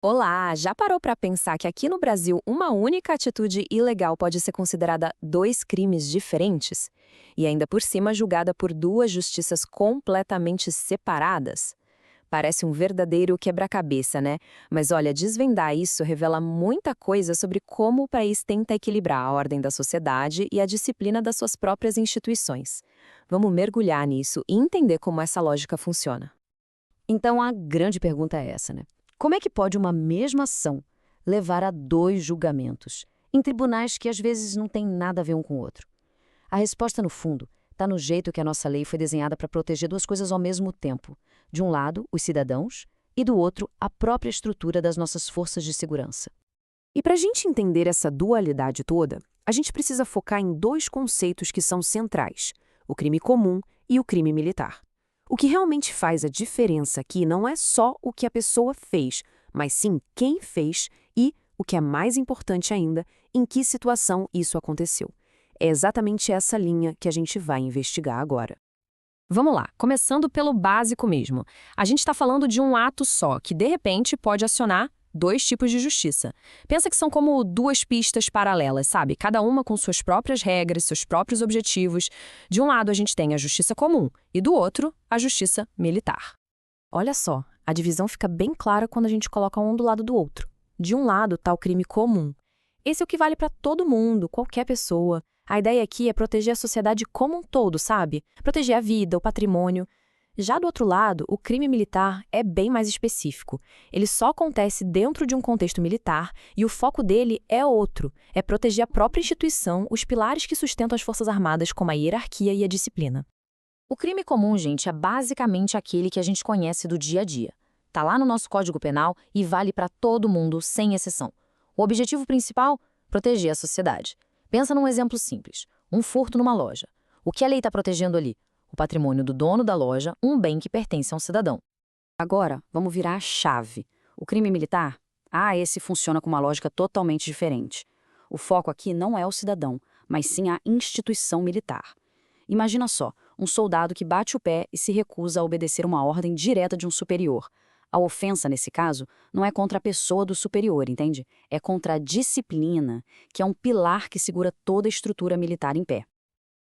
Olá, já parou para pensar que aqui no Brasil uma única atitude ilegal pode ser considerada dois crimes diferentes? E ainda por cima julgada por duas justiças completamente separadas? Parece um verdadeiro quebra-cabeça, né? Mas olha, desvendar isso revela muita coisa sobre como o país tenta equilibrar a ordem da sociedade e a disciplina das suas próprias instituições. Vamos mergulhar nisso e entender como essa lógica funciona. Então a grande pergunta é essa, né? Como é que pode uma mesma ação levar a dois julgamentos, em tribunais que às vezes não têm nada a ver um com o outro? A resposta, no fundo, está no jeito que a nossa lei foi desenhada para proteger duas coisas ao mesmo tempo. De um lado, os cidadãos, e do outro, a própria estrutura das nossas forças de segurança. E para a gente entender essa dualidade toda, a gente precisa focar em dois conceitos que são centrais: o crime comum e o crime militar. O que realmente faz a diferença aqui não é só o que a pessoa fez, mas sim quem fez e, o que é mais importante ainda, em que situação isso aconteceu. É exatamente essa linha que a gente vai investigar agora. Vamos lá, começando pelo básico mesmo. A gente está falando de um ato só, que de repente pode acionar dois tipos de justiça. Pensa que são como duas pistas paralelas, sabe? Cada uma com suas próprias regras, seus próprios objetivos. De um lado a gente tem a justiça comum e do outro, a justiça militar. Olha só, a divisão fica bem clara quando a gente coloca um do lado do outro. De um lado está o crime comum. Esse é o que vale para todo mundo, qualquer pessoa. A ideia aqui é proteger a sociedade como um todo, sabe? Proteger a vida, o patrimônio. Já do outro lado, o crime militar é bem mais específico. Ele só acontece dentro de um contexto militar e o foco dele é outro. É proteger a própria instituição, os pilares que sustentam as Forças Armadas, como a hierarquia e a disciplina. O crime comum, gente, é basicamente aquele que a gente conhece do dia a dia. Tá lá no nosso Código Penal e vale para todo mundo, sem exceção. O objetivo principal? Proteger a sociedade. Pensa num exemplo simples: um furto numa loja. O que a lei está protegendo ali? O patrimônio do dono da loja, um bem que pertence a um cidadão. Agora, vamos virar a chave. O crime militar? Esse funciona com uma lógica totalmente diferente. O foco aqui não é o cidadão, mas sim a instituição militar. Imagina só, um soldado que bate o pé e se recusa a obedecer uma ordem direta de um superior. A ofensa, nesse caso, não é contra a pessoa do superior, entende? É contra a disciplina, que é um pilar que segura toda a estrutura militar em pé.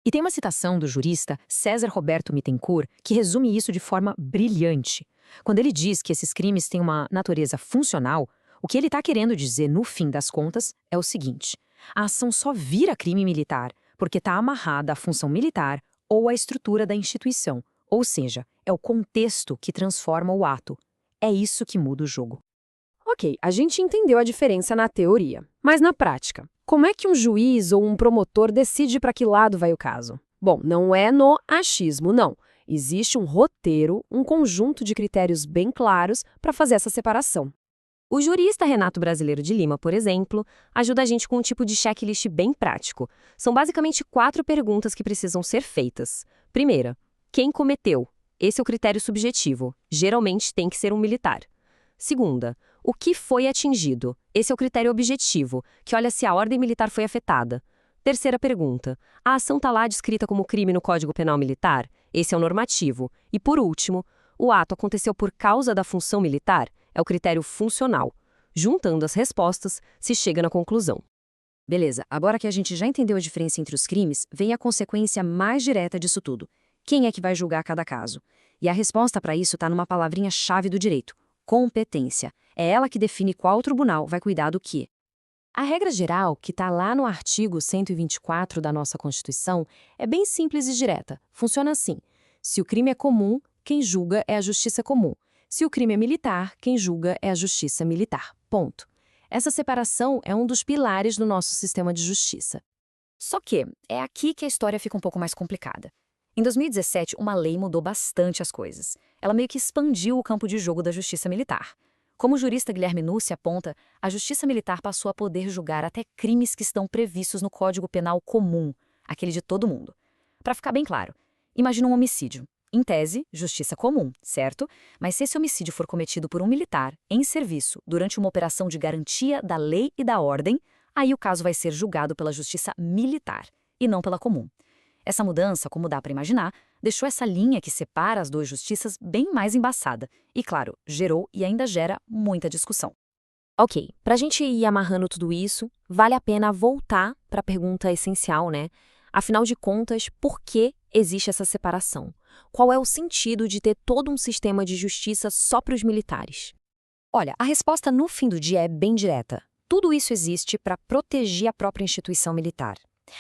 E tem uma citação do jurista César Roberto Mittencourt que resume isso de forma brilhante. Quando ele diz que esses crimes têm uma natureza funcional, o que ele está querendo dizer, no fim das contas, é o seguinte: a ação só vira crime militar porque está amarrada à função militar ou à estrutura da instituição, ou seja, é o contexto que transforma o ato. É isso que muda o jogo. Ok, a gente entendeu a diferença na teoria, mas na prática, como é que um juiz ou um promotor decide para que lado vai o caso? Bom, não é no achismo, não. Existe um roteiro, um conjunto de critérios bem claros para fazer essa separação. O jurista Renato Brasileiro de Lima, por exemplo, ajuda a gente com um tipo de checklist bem prático. São basicamente 4 perguntas que precisam ser feitas. Primeira, quem cometeu? Esse é o critério subjetivo. Geralmente tem que ser um militar. Segunda, o que foi atingido? Esse é o critério objetivo, que olha se a ordem militar foi afetada. Terceira pergunta, a ação está lá descrita como crime no Código Penal Militar? Esse é o normativo. E por último, o ato aconteceu por causa da função militar? É o critério funcional. Juntando as respostas, se chega na conclusão. Beleza, agora que a gente já entendeu a diferença entre os crimes, vem a consequência mais direta disso tudo. Quem é que vai julgar cada caso? E a resposta para isso está numa palavrinha-chave do direito: competência. É ela que define qual tribunal vai cuidar do quê. A regra geral, que está lá no artigo 124 da nossa Constituição, é bem simples e direta. Funciona assim: se o crime é comum, quem julga é a justiça comum. Se o crime é militar, quem julga é a justiça militar. Ponto. Essa separação é um dos pilares do nosso sistema de justiça. Só que é aqui que a história fica um pouco mais complicada. Em 2017, uma lei mudou bastante as coisas. Ela meio que expandiu o campo de jogo da justiça militar. Como o jurista Guilherme Nucci aponta, a justiça militar passou a poder julgar até crimes que estão previstos no Código Penal comum, aquele de todo mundo. Para ficar bem claro, imagina um homicídio. Em tese, justiça comum, certo? Mas se esse homicídio for cometido por um militar, em serviço, durante uma operação de garantia da lei e da ordem, aí o caso vai ser julgado pela justiça militar, e não pela comum. Essa mudança, como dá para imaginar, deixou essa linha que separa as duas justiças bem mais embaçada. E, claro, gerou e ainda gera muita discussão. Ok, para a gente ir amarrando tudo isso, vale a pena voltar para a pergunta essencial, né? Afinal de contas, por que existe essa separação? Qual é o sentido de ter todo um sistema de justiça só para os militares? Olha, a resposta no fim do dia é bem direta. Tudo isso existe para proteger a própria instituição militar.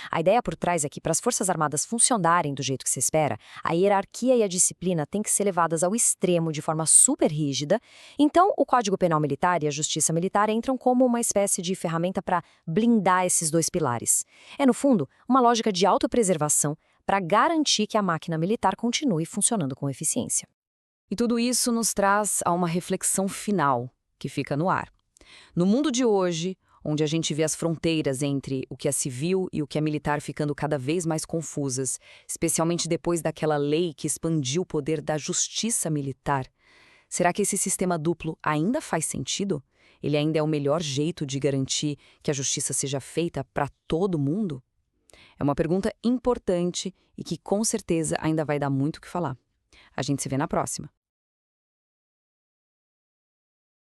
A ideia por trás é que, para as Forças Armadas funcionarem do jeito que se espera, a hierarquia e a disciplina têm que ser levadas ao extremo de forma super rígida. Então, o Código Penal Militar e a Justiça Militar entram como uma espécie de ferramenta para blindar esses dois pilares. É, no fundo, uma lógica de autopreservação para garantir que a máquina militar continue funcionando com eficiência. E tudo isso nos traz a uma reflexão final, que fica no ar. No mundo de hoje, onde a gente vê as fronteiras entre o que é civil e o que é militar ficando cada vez mais confusas, especialmente depois daquela lei que expandiu o poder da justiça militar, será que esse sistema duplo ainda faz sentido? Ele ainda é o melhor jeito de garantir que a justiça seja feita para todo mundo? É uma pergunta importante e que com certeza ainda vai dar muito o que falar. A gente se vê na próxima.